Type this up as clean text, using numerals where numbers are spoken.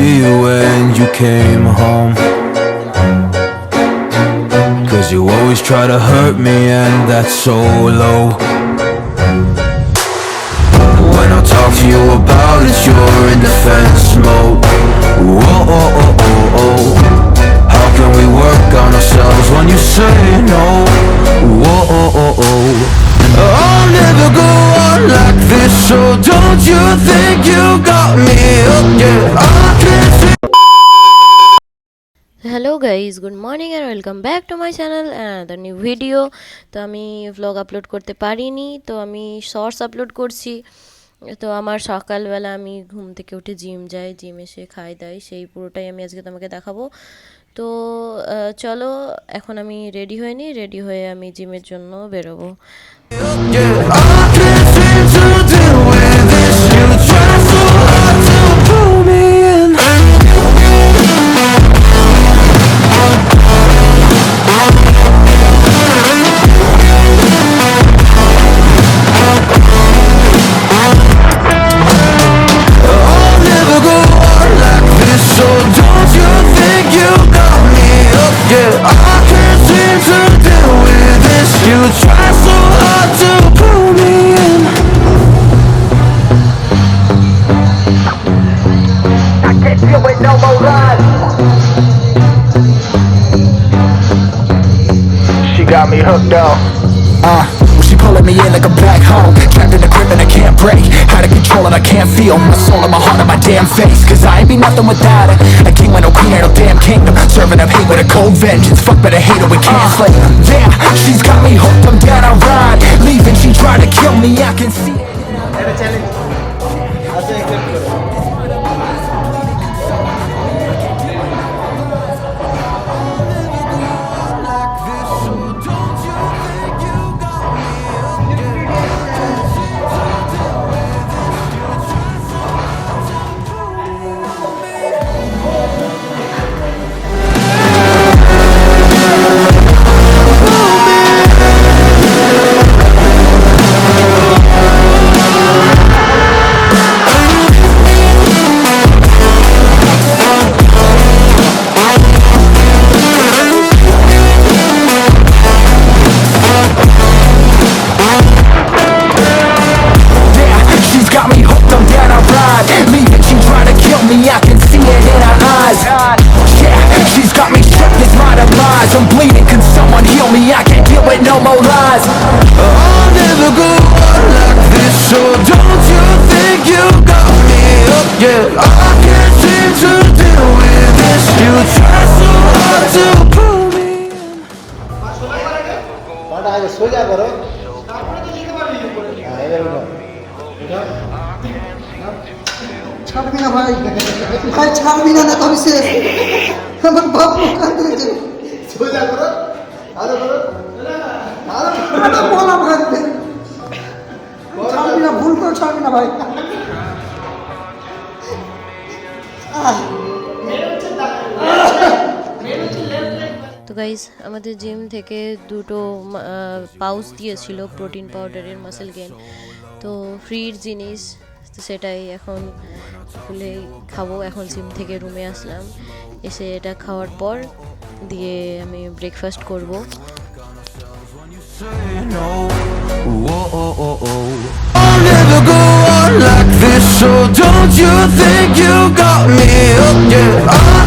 see you when you came home, 'cause you always try to hurt me and that's so low. When I talk to you about it, you're in defense mode. Whoa, oh, oh, oh, oh. How can we work on ourselves when you say no? Whoa, oh, oh, oh. I'll never go on like this, so don't you think you got me up, yeah, I can't see. Hello guys, good morning and welcome back to my channel another new video. তো আমি vlog upload করতে পারিনি, তো আমি shorts upload করছি। তো আমার সকালবেলা আমি ঘুম থেকে উঠে জিম যাই, জিম এসে খাই দাই, সেই পুরোটাই আমি আজকে তোমাকে দেখাবো। তো চলো, এখন আমি রেডি হয়ে রেডি হয়ে আমি জিমের জন্য বেরোবো। Got me hooked up. She pulling me in like I'm back home, trapped in a grip and I can't break. Out of control and I can't feel my soul and my heart on my damn face. 'Cause I ain't be nothing without her. A king with no queen and no damn kingdom, serving up hate with a cold vengeance. Fuck better hate her, we can't slay. Damn, she's got me hooked, I'm down, I ride. Leaving, she tried to kill me, I can see it. I'm bleeding, can someone heal me? I can't deal with no more lies. I'll never go on like this, so don't you think you got me up, yeah, I can't seem to deal with this. You try so hard to pull me in. সোজা করো, ছাড়বি না ভাই, ভাই ছাড়বি না, না তবে শেষ। আমার বাপ কান দিয়েছে, সোজা করো, আরো করো, আরো বলা ভাঙবে, ছাড়বি না, ভুল করে ছাড়বি না ভাই। তো গাইজ, আমাদের জিম থেকে দুটো পাউচ দিয়েছিল প্রোটিন পাউডারের, মাসেল গেইন। তো ফ্রির জিনিস, তো সেটাই এখন খুলে খাবো। এখন জিম থেকে রুমে আসলাম, এসে এটা খাওয়ার পর দিয়ে আমি ব্রেকফাস্ট করবো। I'll never go on like this, so don't you think you got me up, yeah,